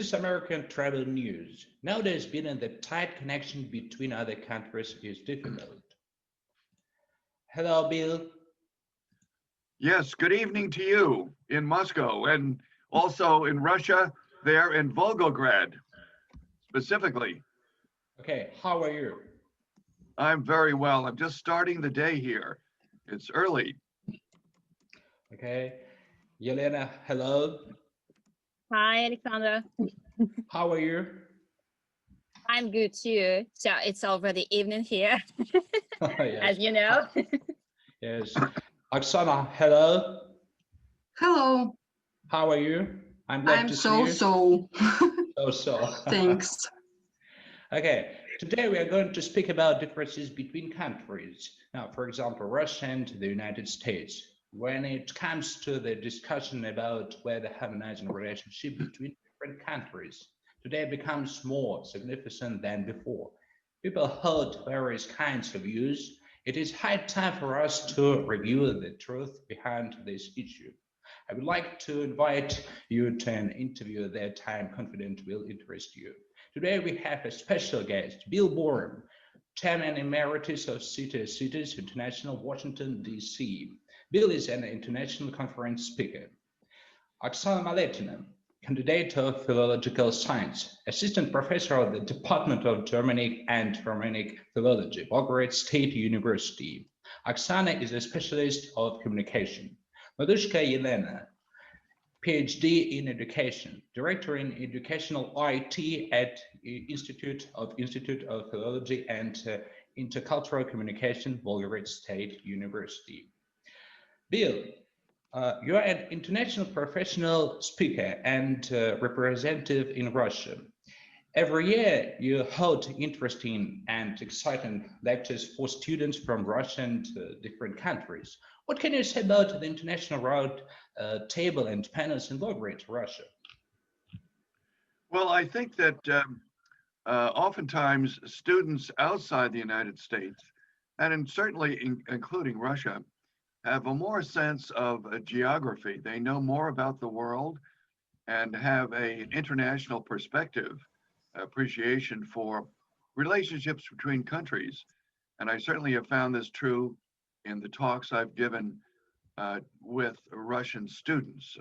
is American travel news. Nowadays, being the tight connection between other countries is difficult. Hello, Bill. Yes, good evening to you in Moscow and also in Russia, there in Volgograd specifically. Okay, how are you? I'm very well. I'm just starting the day here. It's early. Okay, Elena, hello. Hi, Alexandra. How are you? I'm good too. So it's already evening here, Yes. as you know. Yes. Oksana, hello. Hello, How are you? I'm glad I'm to see you. so. So. Thanks. Okay, today we are going to speak about differences between countries. Now, for example, Russia and the United States. When it comes to the discussion about where the harmonizing relationship between different countries today becomes more significant than before. People hold various kinds of views. It is high time for us to review the truth behind this issue. I would like to invite you to an interview that I am confident will interest you. Today we have a special guest, Bill Boerum, Chairman Emeritus of Cities International, Washington, D.C. Bill is an international conference speaker. Oksana Maletina, candidate of philological science, assistant professor of the Department of Germanic and Romanic Philology, Belgrade State University. Oksana is a specialist of communication. Madushka Elena, PhD in Education, Director in Educational IT at Institute of Philology and Intercultural Communication, Belgrade State University. Bill, you are an international professional speaker and representative in Russia. Every year, you hold interesting and exciting lectures for students from Russia and different countries. What can you say about the international round table and panels in Belgrade, Russia? Well, I think that oftentimes students outside the United States, and certainly including Russia, have a more sense of geography. They know more about the world and have an international perspective, appreciation for relationships between countries. And I certainly have found this true in the talks I've given with Russian students.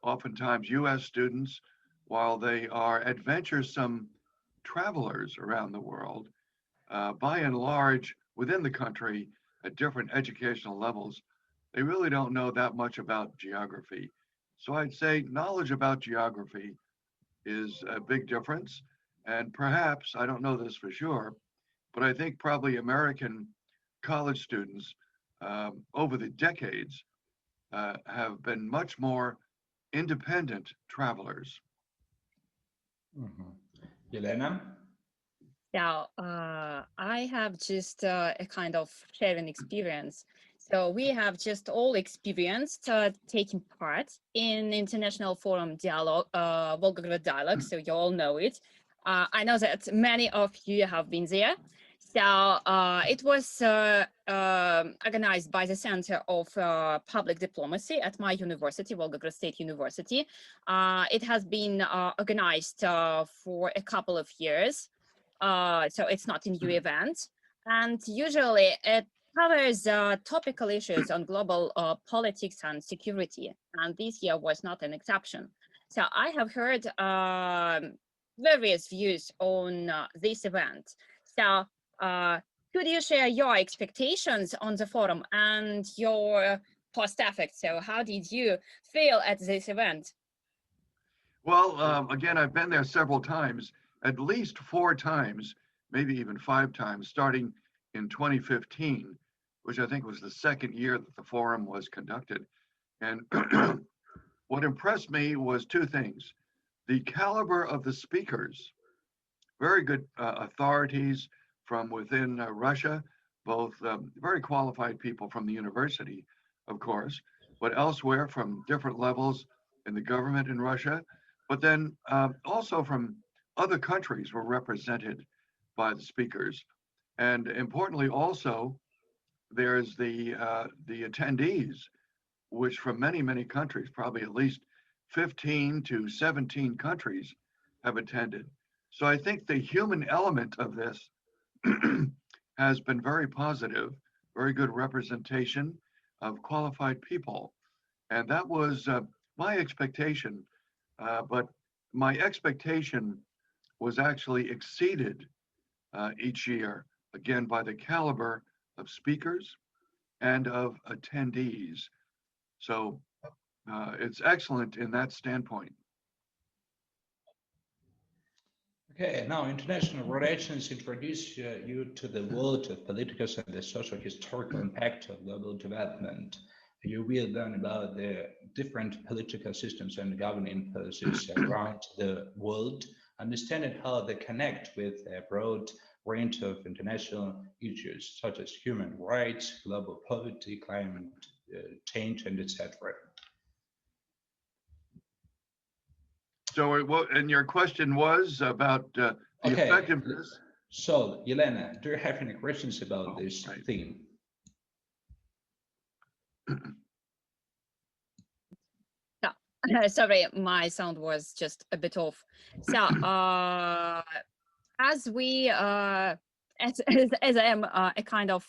Oftentimes, US students, while they are adventuresome travelers around the world, by and large, within the country at different educational levels, they really don't know that much about geography. So I'd say knowledge about geography is a big difference. And perhaps, I don't know this for sure, but I think probably American college students over the decades have been much more independent travelers. Mhm. Elena? So I have just a kind of sharing experience. So we have just all experienced taking part in international forum dialogue, Volgograd dialogue. So you all know it. I know that many of you have been there. So it was organized by the Center of Public Diplomacy at my university, Volgograd State University. It has been organized for a couple of years. So it's not a new event. And usually it covers topical issues on global politics and security. And this year was not an exception. So I have heard various views on this event. So could you share your expectations on the forum and your post effects? So how did you feel at this event? Well, again, I've been there several times, at least 4 times, maybe even 5 times, starting in 2015, which I think was the second year that the forum was conducted. And what impressed me was 2 things. The caliber of the speakers, very good authorities from within Russia, both very qualified people from the university, of course, but elsewhere from different levels in the government in Russia, but then also from other countries were represented by the speakers. And importantly, also, there's the attendees, which from many, many countries, probably at least 15 to 17 countries, have attended. So I think the human element of this has been very positive, very good representation of qualified people. And that was my expectation. But my expectation was actually exceeded each year, again, by the caliber of speakers and of attendees. So it's excellent in that standpoint. Okay, now international relations introduce you to the world of political and the social historical impact of global development. You will learn about the different political systems and governing policies around the world, understanding how they connect with a broad range of international issues such as human rights, global poverty, climate change, and etc. So, and your question was about the Okay, effectiveness. so Elena, do you have any questions about this Right. theme? Sorry, my sound was just a bit off. So, as we, as I am a kind of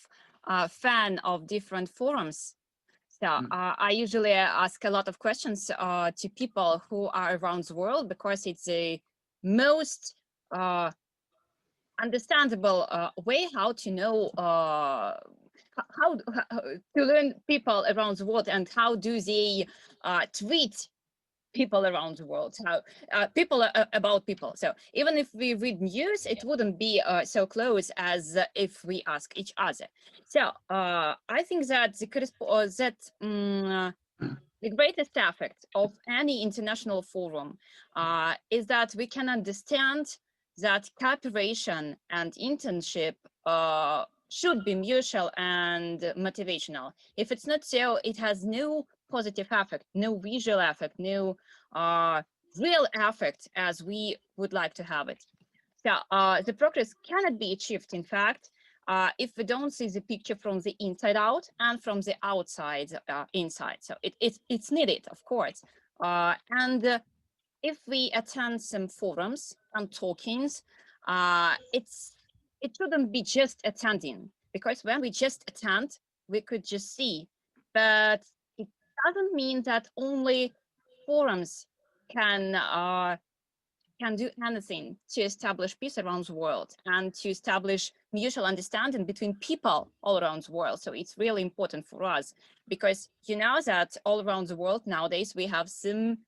fan of different forums, so I usually ask a lot of questions to people who are around the world because it's the most understandable way how to know how to learn people around the world and how do they treat people around the world, how people about people. So even if we read news, it wouldn't be so close as if we ask each other. So I think that the greatest effect of any international forum is that we can understand that cooperation and internship should be mutual and motivational. If it's not so, it has no positive effect, no visual effect, no real effect as we would like to have it. So the progress cannot be achieved, in fact, if we don't see the picture from the inside out and from the outside inside. So it's needed, of course. And if we attend some forums and talkings, it shouldn't be just attending, because when we just attend, we could just see. But it doesn't mean that only forums can do anything to establish peace around the world and to establish mutual understanding between people all around the world. So it's really important for us, because you know that all around the world nowadays we have some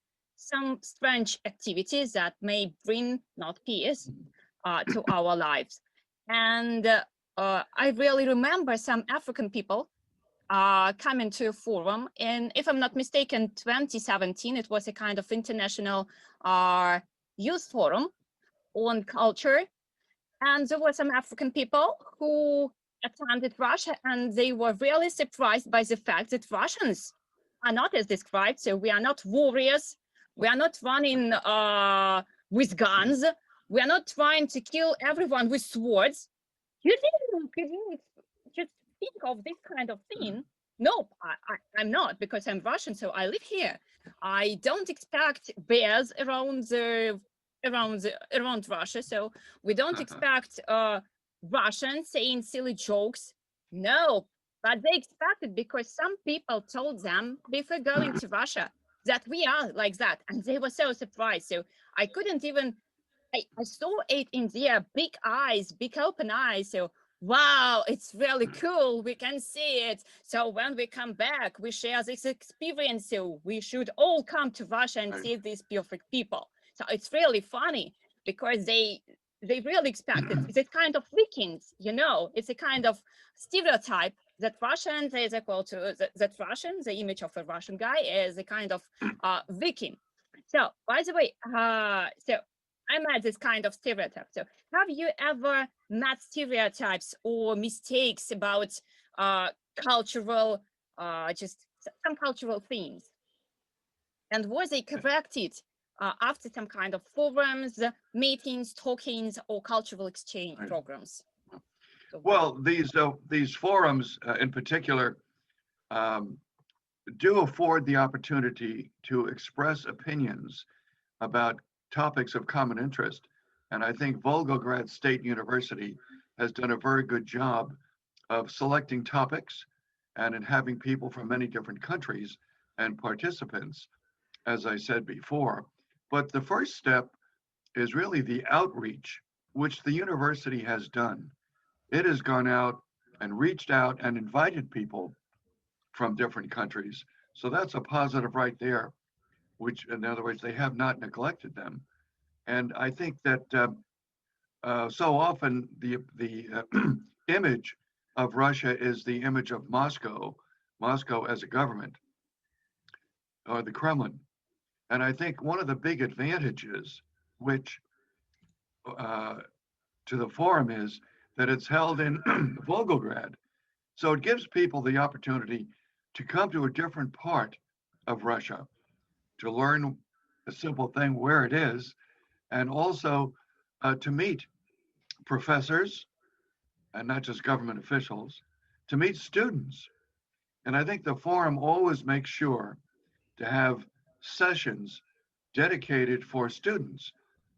strange activities that may bring not peace to our lives. And I really remember some African people coming to a forum, and if I'm not mistaken, 2017, it was a kind of international youth forum on culture. And there were some African people who attended Russia, and they were really surprised by the fact that Russians are not as described. So we are not warriors. We are not running with guns. We are not trying to kill everyone with swords. You didn't just think of this kind of thing. Nope, I'm not, because I'm Russian, so I live here. I don't expect bears around Russia, so we don't expect Russians saying silly jokes. No, but they expect it because some people told them before going to Russia that we are like that, and they were so surprised. So I couldn't even. I saw it in their big eyes, big open eyes. So wow, it's really cool. We can see it. So when we come back, we share this experience. So we should all come to Russia and see these perfect people. So it's really funny because they really expect it. It's a kind of Vikings, you know, it's a kind of stereotype that Russians is equal to that Russian, the image of a Russian guy is a kind of Viking. So by the way, so I met this kind of stereotype. So have you ever met stereotypes or mistakes about cultural, just some cultural themes? And were they corrected after some kind of forums, meetings, talkings, or cultural exchange programs? So, well, these forums in particular do afford the opportunity to express opinions about topics of common interest. And I think Volgograd State University has done a very good job of selecting topics and in having people from many different countries and participants, as I said before. But the first step is really the outreach, which the university has done. It has gone out and reached out and invited people from different countries. So that's a positive right there, which, in other words, they have not neglected them. And I think that so often the image of Russia is the image of Moscow, Moscow as a government, or the Kremlin. And I think one of the big advantages, which to the forum, is that it's held in Volgograd. So it gives people the opportunity to come to a different part of Russia to learn a simple thing where it is, and also to meet professors and not just government officials, to meet students. And I think the forum always makes sure to have sessions dedicated for students,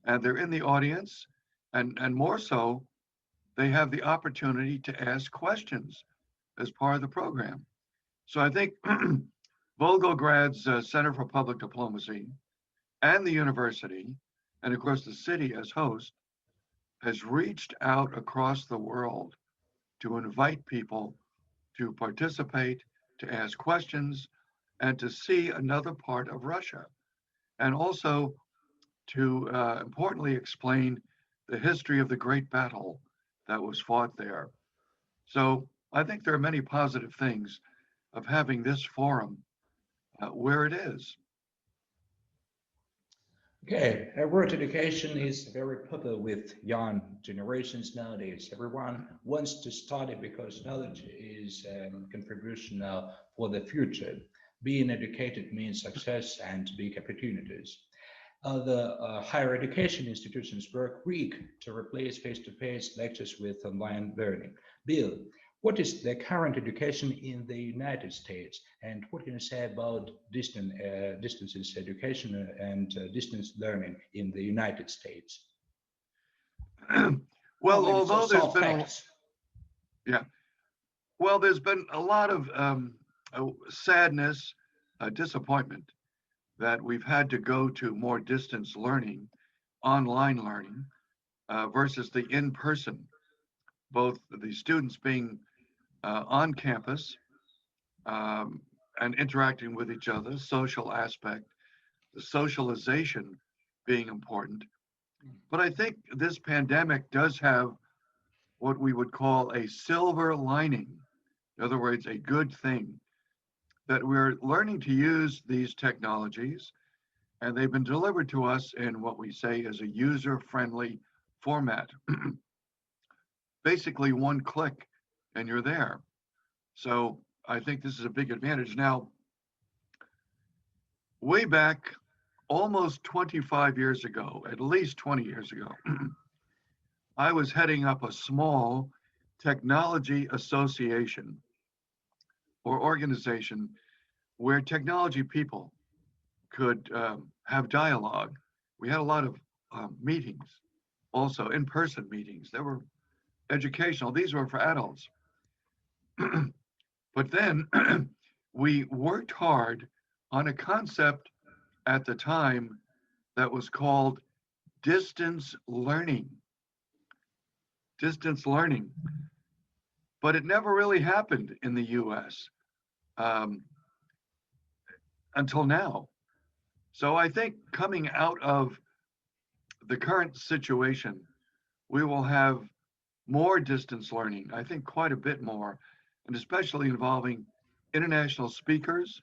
and they're in the audience, and more so, they have the opportunity to ask questions as part of the program. So I think Volgograd's Center for Public Diplomacy and the university, and of course the city as host, has reached out across the world to invite people to participate, to ask questions, and to see another part of Russia, and also to importantly explain the history of the great battle that was fought there. So I think there are many positive things of having this forum where it is. Okay, world education is very popular with young generations nowadays. Everyone wants to study because knowledge is a contribution for the future. Being educated means success and big opportunities. Other higher education institutions work quick to replace face-to-face lectures with online learning. Bill, what is the current education in the United States, and what can you say about distance education and distance learning in the United States? Well, Maybe although there's some been facts. yeah, well, there's been a lot of sadness, disappointment that we've had to go to more distance learning, online learning, versus the in-person, both the students being on campus and interacting with each other, social aspect, the socialization being important. But I think this pandemic does have what we would call a silver lining. In other words, a good thing, that we're learning to use these technologies, and they've been delivered to us in what we say is a user-friendly format. Basically, one click and you're there. So I think this is a big advantage. Now, way back almost 25 years ago, at least 20 years ago, I was heading up a small technology association or organization where technology people could have dialogue. We had a lot of meetings, also in-person meetings. They were educational. These were for adults. But then we worked hard on a concept at the time that was called distance learning. Distance learning. But it never really happened in the US until now. So I think coming out of the current situation, we will have more distance learning, I think quite a bit more, and especially involving international speakers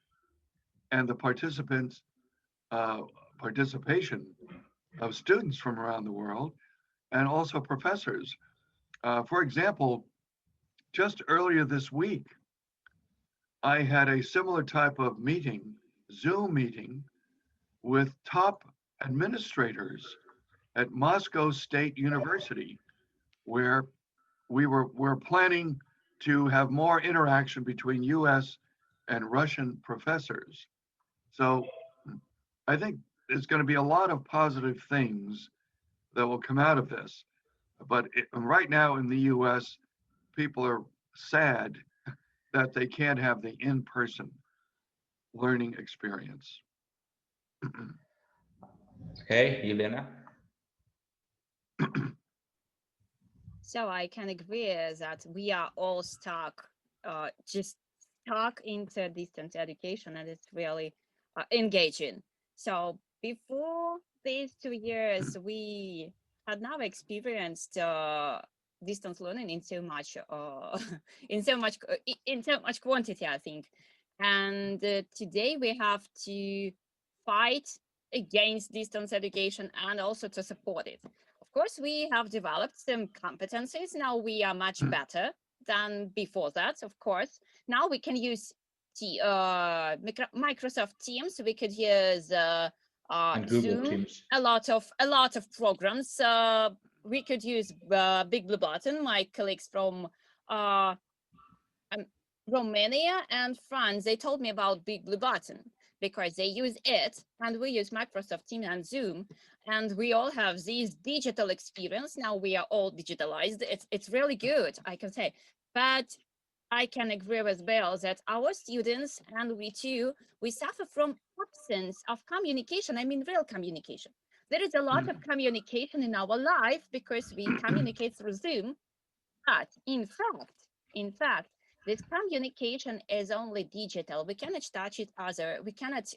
and the participants, participation of students from around the world, and also professors. For example, just earlier this week, I had a similar type of meeting, Zoom meeting, with top administrators at Moscow State University, where we're planning to have more interaction between US and Russian professors. So I think there's going to be a lot of positive things that will come out of this. But right now in the US, people are sad that they can't have the in-person learning experience. Okay, Elena. So I can agree that we are all just stuck into distance education, and it's really engaging. So before these 2 years, we had never experienced distance learning in so much, in so much quantity, I think. And today we have to fight against distance education and also to support it. Of course, we have developed some competencies. Now we are much better than before that, of course. Now we can use Microsoft Teams. We could use And Google Zoom, Teams. a lot of programs. We could use Big Blue Button. My colleagues from Romania and France, they told me about Big Blue Button because they use it, and we use Microsoft Teams and Zoom, and we all have this digital experience. Now we are all digitalized. It's really good, I can say. But I can agree with Bill that our students and we too, we suffer from absence of communication. I mean, real communication. There is a lot of communication in our life because we communicate through Zoom, but in fact, this communication is only digital. We cannot touch each other. We cannot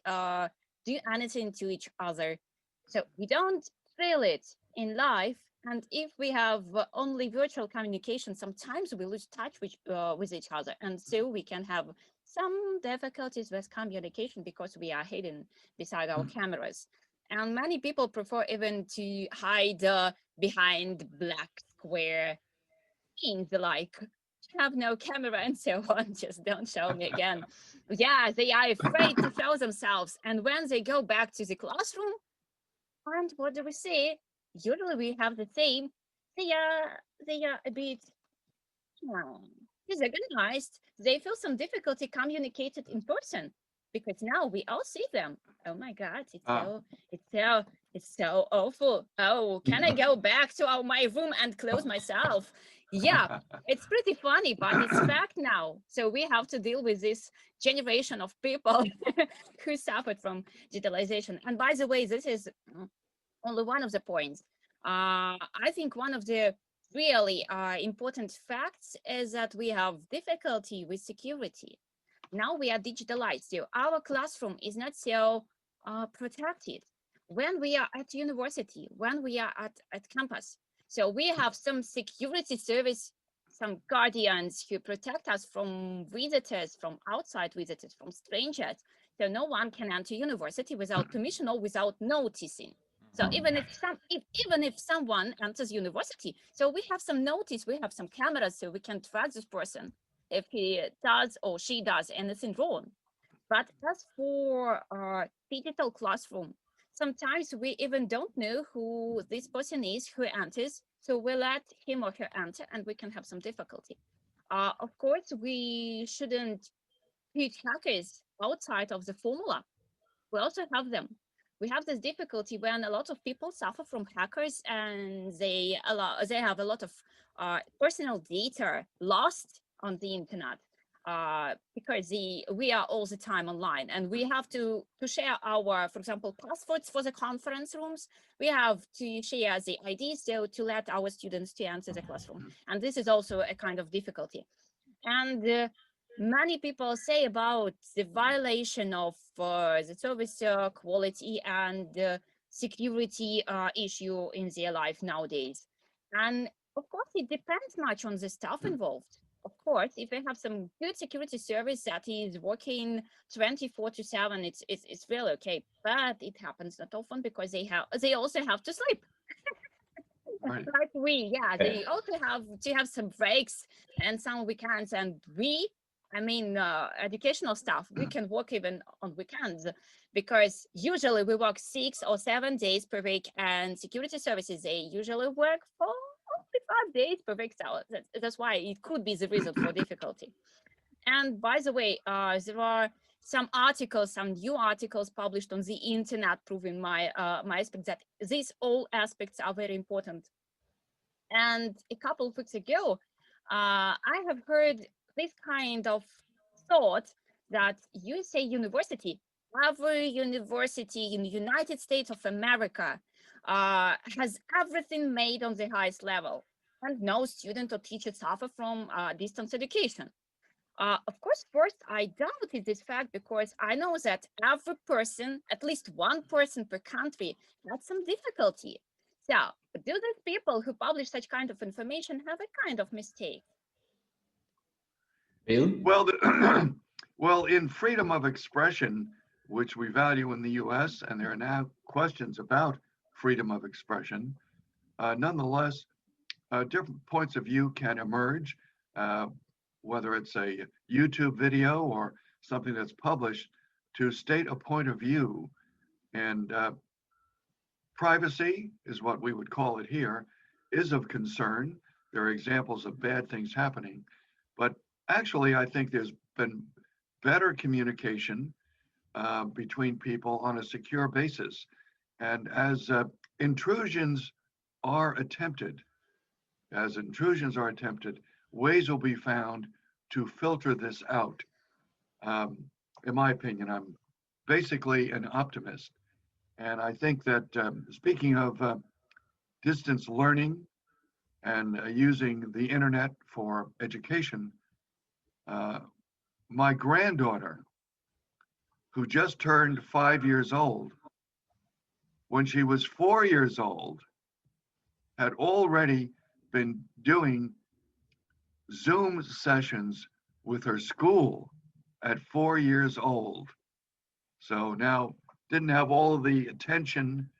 do anything to each other. So we don't feel it in life. And if we have only virtual communication, sometimes we lose touch with each other. And so we can have some difficulties with communication because we are hidden beside our cameras. And many people prefer even to hide behind black square things like have no camera and so on, just don't show me again. Yeah, they are afraid to show themselves. And when they go back to the classroom, and what do we see? Usually we have the same. They are a bit disorganized. They feel some difficulty communicated in person because now we all see them. Oh my God, it's so awful. Oh, can I go back to my room and close myself? Yeah, it's pretty funny, but it's fact now. So we have to deal with this generation of people who suffered from digitalization. And by the way, this is only one of the points. I think one of the really important facts is that we have difficulty with security. Now we are digitalized, so our classroom is not so protected. When we are at university, when we are at campus, so we have some security service, some guardians who protect us from visitors, from outside visitors, from strangers. So no one can enter university without permission or without noticing. So even if someone enters university, so we have some notice, we have some cameras, so we can track this person if he does or she does anything wrong. But as for digital classroom, sometimes we even don't know who this person is who enters, so we let him or her enter, and we can have some difficulty. Of course, we shouldn't put hackers outside of the formula. We also have them. We have this difficulty when a lot of people suffer from hackers and they have a lot of personal data lost on the internet because we are all the time online and we have to share our, for example, passwords for the conference rooms. We have to share the IDs so to let our students to enter the classroom. And this is also a kind of difficulty. And many people say about the violation of the service quality and security issue in their life nowadays. And of course, it depends much on the staff involved. Of course, if they have some good security service that is working 24/7, it's really okay. But it happens not often because they also have to sleep. Right. Like they also have to have some breaks and some weekends, and educational staff, we can work even on weekends because usually we work 6 or 7 days per week, and security services, they usually work for only 5 days per week. So that's why it could be the reason for difficulty. And by the way, there are some articles, some new articles published on the internet, proving my aspect that these all aspects are very important. And a couple of weeks ago, I have heard this kind of thought that USA University, every university in the United States of America, has everything made on the highest level, and no student or teacher suffer from distance education. Of course, first, I doubted this fact because I know that every person, at least one person per country, has some difficulty. So, do these people who publish such kind of information have a kind of mistake? Bill? Well, well, in freedom of expression, which we value in the US, and there are now questions about freedom of expression, nonetheless, different points of view can emerge, whether it's a YouTube video or something that's published, to state a point of view. And privacy is what we would call it here, is of concern. There are examples of bad things happening, but actually, I think there's been better communication between people on a secure basis. And as intrusions are attempted, ways will be found to filter this out. In my opinion, I'm basically an optimist. And I think that speaking of distance learning and using the internet for education, my granddaughter, who just turned 5 years old, when she was 4 years old, had already been doing Zoom sessions with her school at 4 years old. So now didn't have all of the attention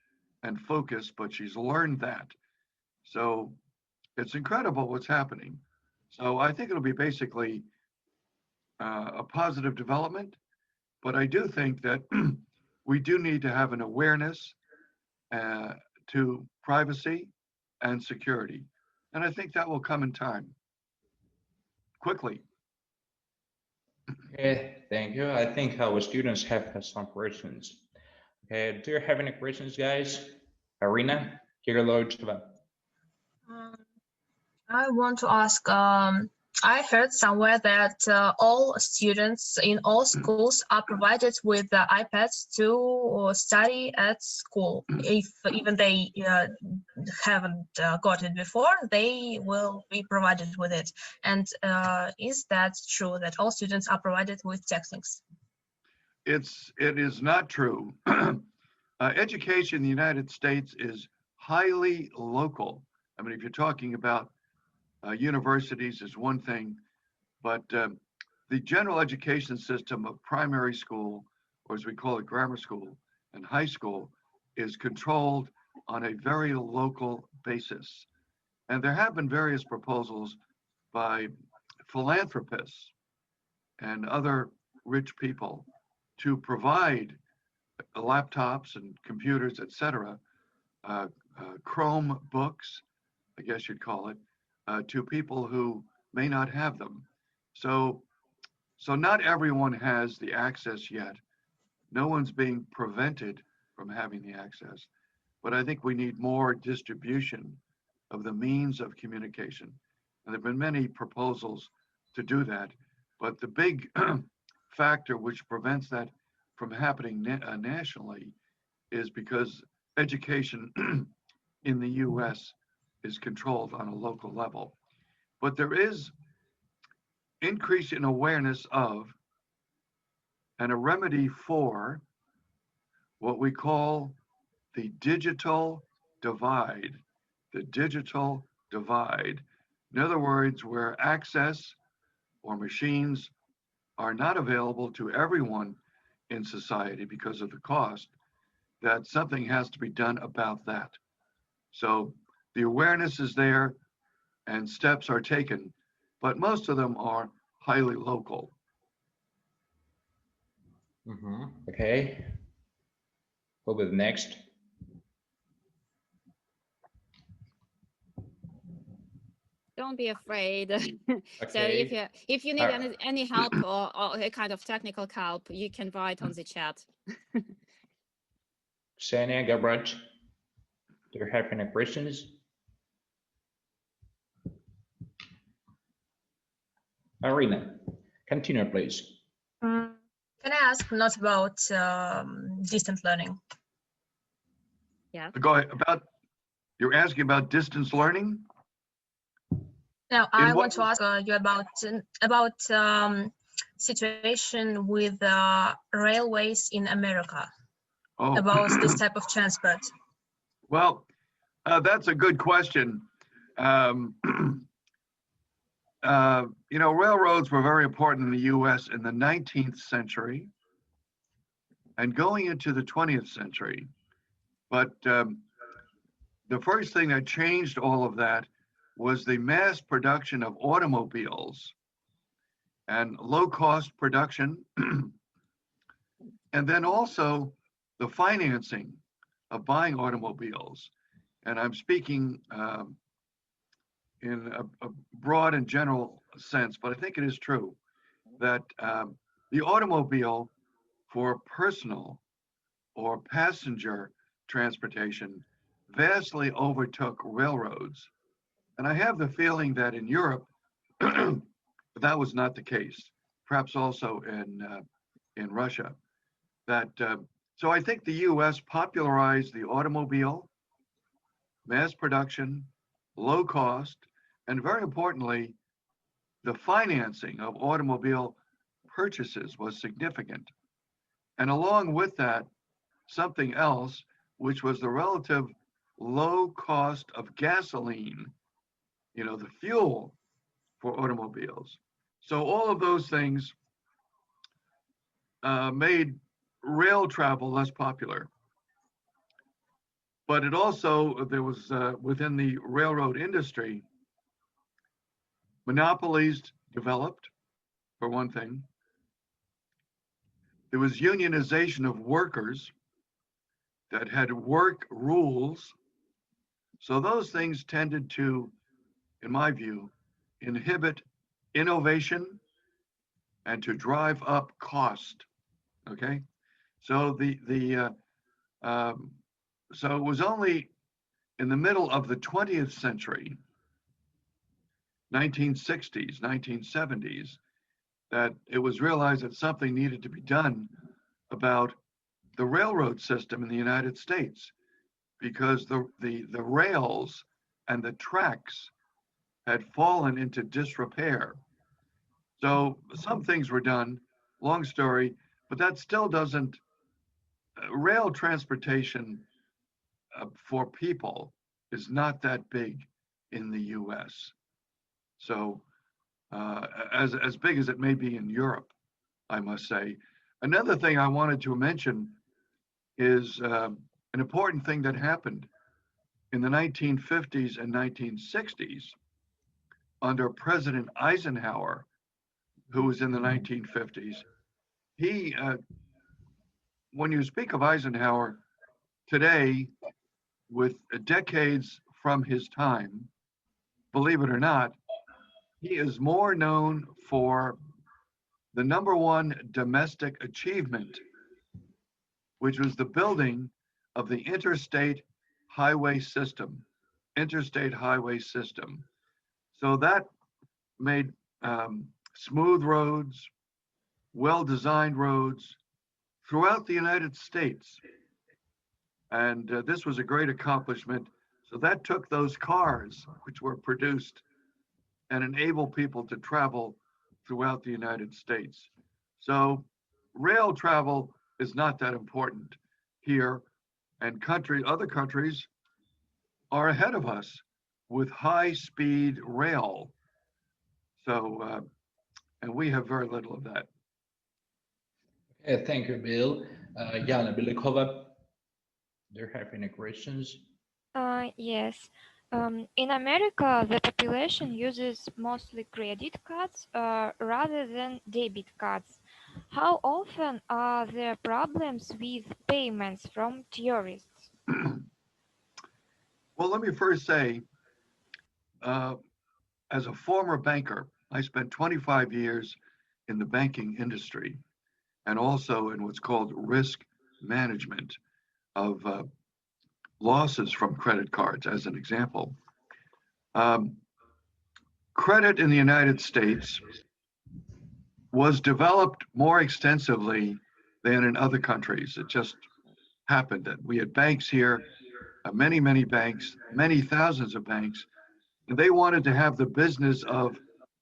and focus, but she's learned that. So it's incredible what's happening. So I think it'll be basically a positive development, but I do think that we do need to have an awareness to privacy and security. And I think that will come in time, quickly. Okay, thank you. I think our students have some questions. Okay, do you have any questions, guys? Arena, Kirillova. I want to ask, I heard somewhere that all students in all schools are provided with iPads to study at school. If even they haven't got it before, they will be provided with it. And is that true that all students are provided with textbooks? It is not true. Education in the United States is highly local. I mean, if you're talking about universities is one thing, but the general education system of primary school, or as we call it, grammar school and high school, is controlled on a very local basis. And there have been various proposals by philanthropists and other rich people to provide laptops and computers, etc., Chrome books, I guess you'd call it, to people who may not have them. So not everyone has the access yet. No one's being prevented from having the access. But I think we need more distribution of the means of communication. And there have been many proposals to do that. But the big factor which prevents that from happening nationally is because education in the US is controlled on a local level. But there is increase in awareness of and a remedy for what we call the digital divide. The digital divide. In other words, where access or machines are not available to everyone in society because of the cost, that something has to be done about that. So the awareness is there and steps are taken, but most of them are highly local. Okay. Who will be next? Don't be afraid. So Okay. if you need Uh, any help or a kind of technical help, you can write on the chat. Ksenia, Gabrach, do you have any questions? Arena, continue, please. Can I ask not about distant learning? Yeah. Go ahead. You're asking about distance learning? Now, In I what- want to ask you about situation with railways in America, Oh, about this type of transport. well, that's a good question. Um, railroads were very important in the US in the 19th century and going into the 20th century. But the first thing that changed all of that was the mass production of automobiles and low cost production. And then also the financing of buying automobiles. And I'm speaking in a broad and general sense, but I think it is true that the automobile for personal or passenger transportation vastly overtook railroads. And I have the feeling that in Europe, that was not the case, perhaps also in Russia. So I think the US popularized the automobile, mass production, low cost, and very importantly, the financing of automobile purchases was significant. And along with that, something else, which was the relative low cost of gasoline, the fuel for automobiles. So all of those things made rail travel less popular. But it also, there was within the railroad industry, monopolies developed, for one thing. There was unionization of workers that had work rules. So those things tended to, in my view, inhibit innovation and to drive up cost. Okay, so so it was only in the middle of the 20th century, 1960s, 1970s, that it was realized that something needed to be done about the railroad system in the United States, because the rails and the tracks had fallen into disrepair. So some things were done, long story, but that still doesn't, rail transportation for people is not that big in the US. So as big as it may be in Europe, I must say. Another thing I wanted to mention is an important thing that happened in the 1950s and 1960s under President Eisenhower, who was in the 1950s. He, when you speak of Eisenhower today, with decades from his time, believe it or not, he is more known for the number one domestic achievement, which was the building of the interstate highway system. So that made smooth roads, well-designed roads throughout the United States. And this was a great accomplishment. So that took those cars, which were produced, and enabled people to travel throughout the United States. So rail travel is not that important here, and other countries are ahead of us with high-speed rail. So, and we have very little of that. Okay, thank you, Bill. Yana Belikova, do you have any questions? Yes. In America, the population uses mostly credit cards rather than debit cards. How often are there problems with payments from tourists? Well, let me first say, as a former banker, I spent 25 years in the banking industry and also in what's called risk management of losses from credit cards, as an example. Credit in the United States was developed more extensively than in other countries. It just happened that we had banks here, many, many banks, many thousands of banks, and they wanted to have the business of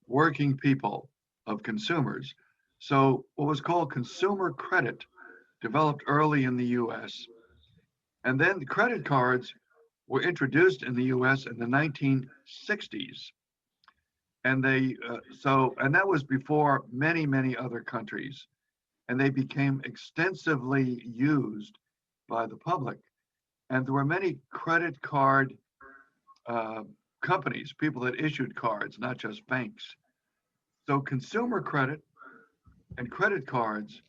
working people, of consumers. So what was called consumer credit developed early in the US. And then credit cards were introduced in the US in the 1960s. And and that was before many, many other countries. And they became extensively used by the public. And there were many credit card companies, people that issued cards, not just banks. So consumer credit and credit cards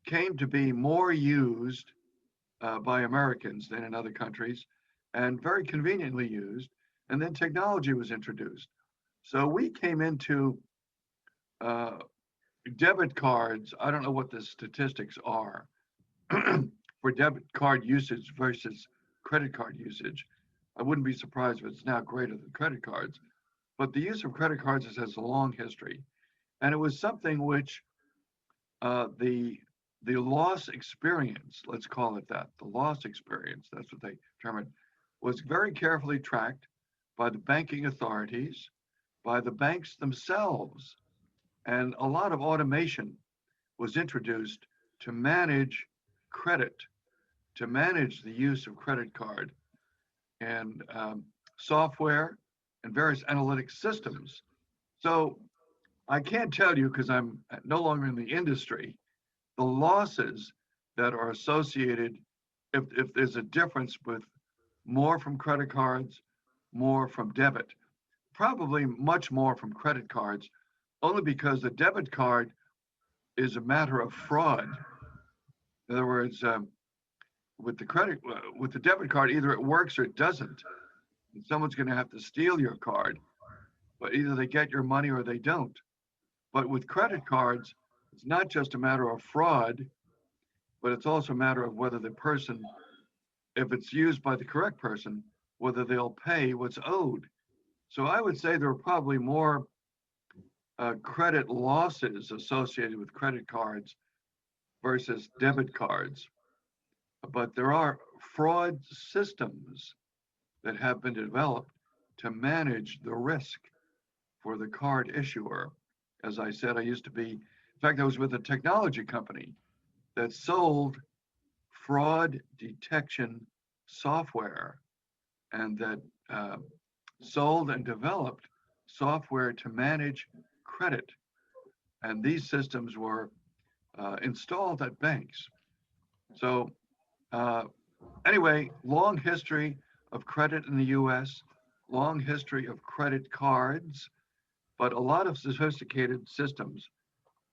came to be more used by Americans than in other countries, and very conveniently used. And then technology was introduced. So we came into debit cards. I don't know what the statistics are for debit card usage versus credit card usage. I wouldn't be surprised if it's now greater than credit cards, but the use of credit cards has a long history. And it was something which the loss experience, let's call it that, the loss experience, that's what they term it, was very carefully tracked by the banking authorities, by the banks themselves, and a lot of automation was introduced to manage credit, to manage the use of credit card and software and various analytic systems. So I can't tell you, because I'm no longer in the industry, the losses that are associated if there's a difference with more from credit cards, more from debit, probably much more from credit cards, only because the debit card is a matter of fraud. In other words, with the debit card, either it works or it doesn't. And someone's going to have to steal your card, but either they get your money or they don't. But with credit cards, it's not just a matter of fraud, but it's also a matter of whether the person, if it's used by the correct person, whether they'll pay what's owed. So I would say there are probably more credit losses associated with credit cards versus debit cards. But there are fraud systems that have been developed to manage the risk for the card issuer. As I said, I used to be, in fact, I was with a technology company that sold fraud detection software and that sold and developed software to manage credit. And these systems were installed at banks. So anyway, long history of credit in the US, long history of credit cards, but a lot of sophisticated systems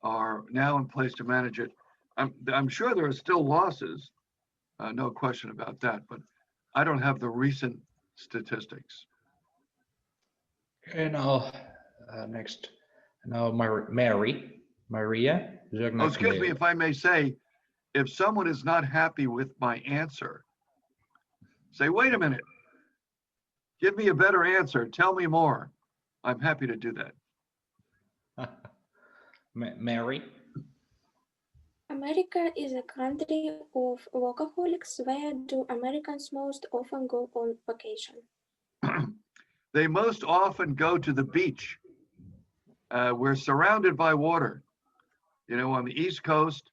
are now in place to manage it. I'm sure there are still losses, no question about that, but I don't have the recent statistics. Okay, now next, now Maria. Oh, excuse me, if I may say, if someone is not happy with my answer, say, wait a minute, give me a better answer, tell me more. I'm happy to do that. Mary? America is a country of workaholics. Where do Americans most often go on vacation? They most often go to the beach. We're surrounded by water. You know, on the East Coast,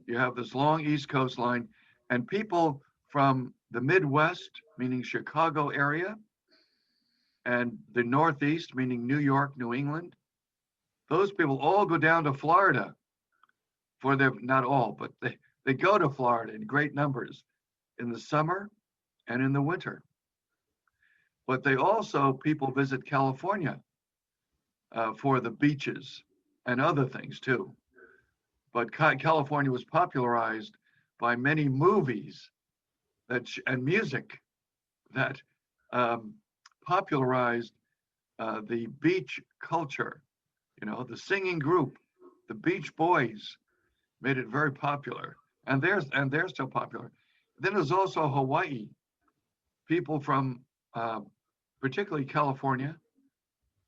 you have this long East Coast line, and people from the Midwest, meaning Chicago area, and the Northeast, meaning New York, New England, those people all go down to Florida for their, not all, but they go to Florida in great numbers in the summer and in the winter. But they also, people visit California for the beaches and other things too. But California was popularized by many movies and music that popularized the beach culture, the singing group, the Beach Boys made it very popular, and they're still popular. Then there's also Hawaii. People from particularly California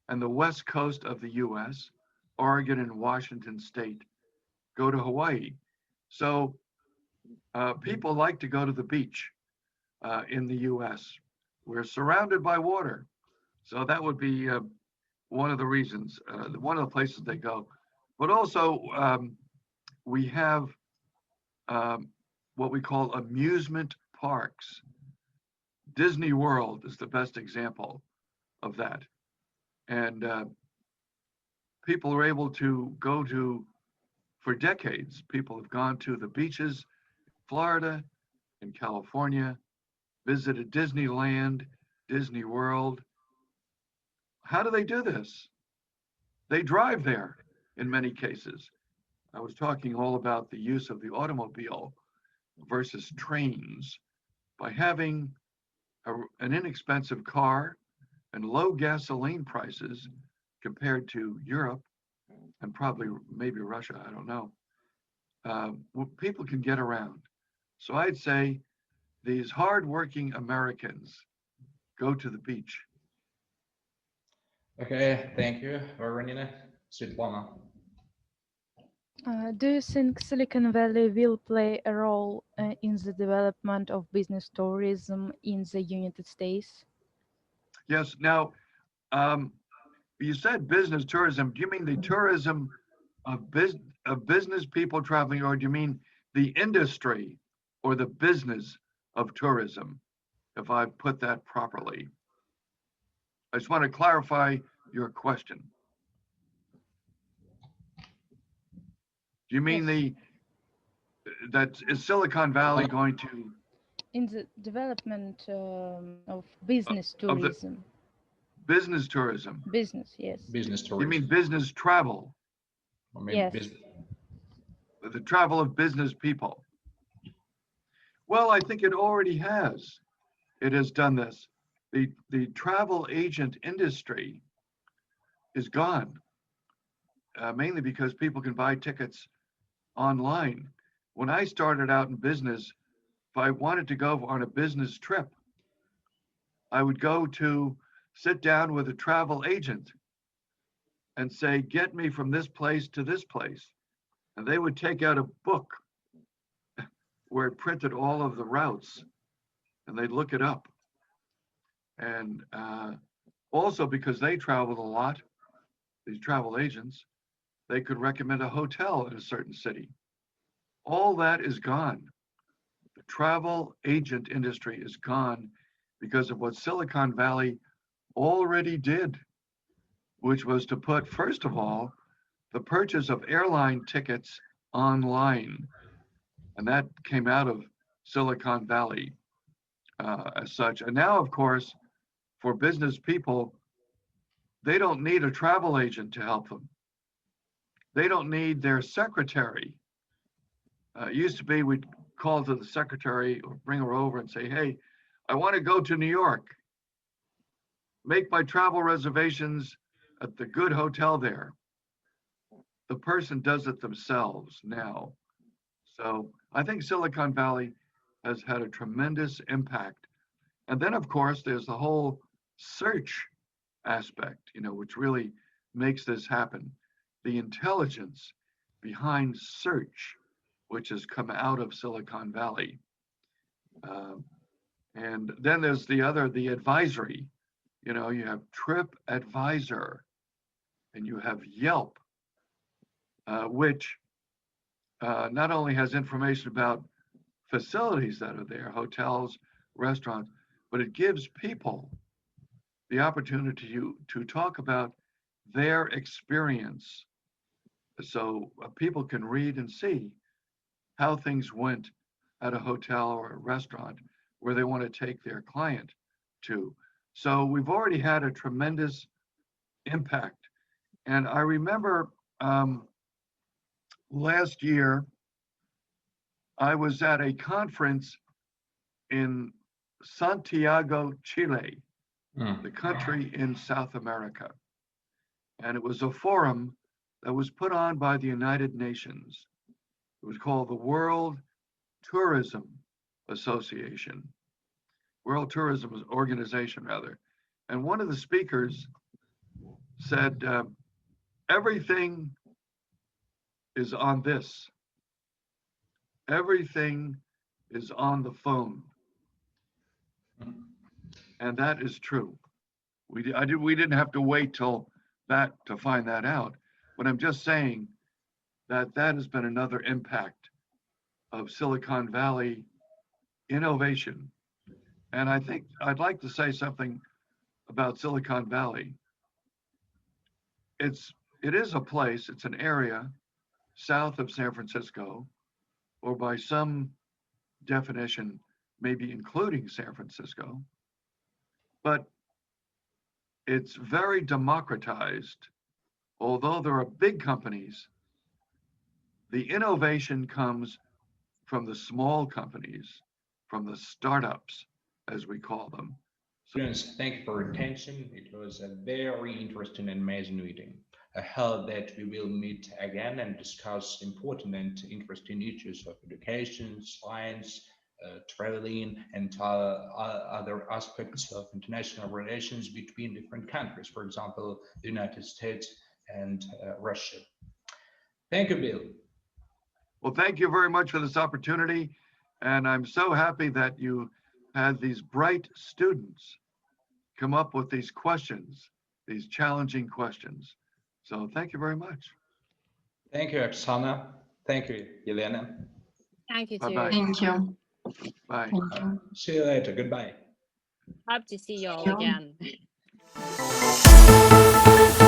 and the west coast of the U.S., Oregon and Washington State, go to Hawaii. So people like to go to the beach in the U.S. We're surrounded by water, so that would be one of the reasons, one of the places they go. But also, we have what we call amusement parks. Disney World is the best example of that. And people are able to go to, for decades, people have gone to the beaches, Florida and California, visited Disneyland, Disney World. How do they do this? They drive there in many cases. I was talking all about the use of the automobile versus trains. By having an inexpensive car and low gasoline prices compared to Europe and probably maybe Russia, I don't know, people can get around. So I'd say these hardworking Americans go to the beach. Okay, thank you, Veronina. Svetlana. Do you think Silicon Valley will play a role in the development of business tourism in the United States? Yes. Now, you said business tourism. Do you mean the tourism of business people traveling, or do you mean the industry or the business of tourism? If I put that properly, I just want to clarify your question. Do you mean Yes. is Silicon Valley going to In the development of business of the tourism. business tourism? Business, yes. Business You tourism. mean business travel, I mean, Yes. the travel of business people? Well, I think it already has. It has done this. The travel agent industry is gone, mainly because people can buy tickets online. When I started out in business, if I wanted to go on a business trip, I would go to sit down with a travel agent and say, get me from this place to this place. And they would take out a book where it printed all of the routes and they'd look it up. And also because they traveled a lot, these travel agents, they could recommend a hotel in a certain city. All that is gone. The travel agent industry is gone because of what Silicon Valley already did, which was to put, first of all, the purchase of airline tickets online. And that came out of Silicon Valley as such. And now, of course, for business people, they don't need a travel agent to help them. They don't need their secretary. It used to be we'd call to the secretary or bring her over and say, hey, I want to go to New York. Make my travel reservations at the good hotel there. The person does it themselves now. So I think Silicon Valley has had a tremendous impact. And then, of course, there's the whole search aspect, which really makes this happen. The intelligence behind search, which has come out of Silicon Valley. And then there's the advisory. You have TripAdvisor and you have Yelp, which not only has information about facilities that are there, hotels, restaurants, but it gives people the opportunity to talk about their experience. So people can read and see how things went at a hotel or a restaurant where they want to take their client to. So we've already had a tremendous impact. And I remember last year, I was at a conference in Santiago, Chile, the country in South America. And it was a forum that was put on by the United Nations. It was called the World Tourism Association, World Tourism Organization, rather. And one of the speakers said, everything is on this. Everything is on the phone. And that is true. We didn't have to wait till that to find that out. But I'm just saying that that has been another impact of Silicon Valley innovation. And I think I'd like to say something about Silicon Valley. It is a place, it's an area south of San Francisco, or by some definition, maybe including San Francisco, but it's very democratized. Although there are big companies, the innovation comes from the small companies, from the startups, as we call them. Students, thank you for your attention. It was a very interesting and amazing meeting. I hope that we will meet again and discuss important and interesting issues of education, science, traveling, and other aspects of international relations between different countries, for example, the United States and Russia. Thank you, Bill. Well, thank you very much for this opportunity. And I'm so happy that you had these bright students come up with these questions, these challenging questions. So thank you very much. Thank you, Oksana. Thank you, Elena. Thank you Bye-bye. too. Thank you. Bye. Thank you. See you later. Goodbye. Hope to see you all you. again.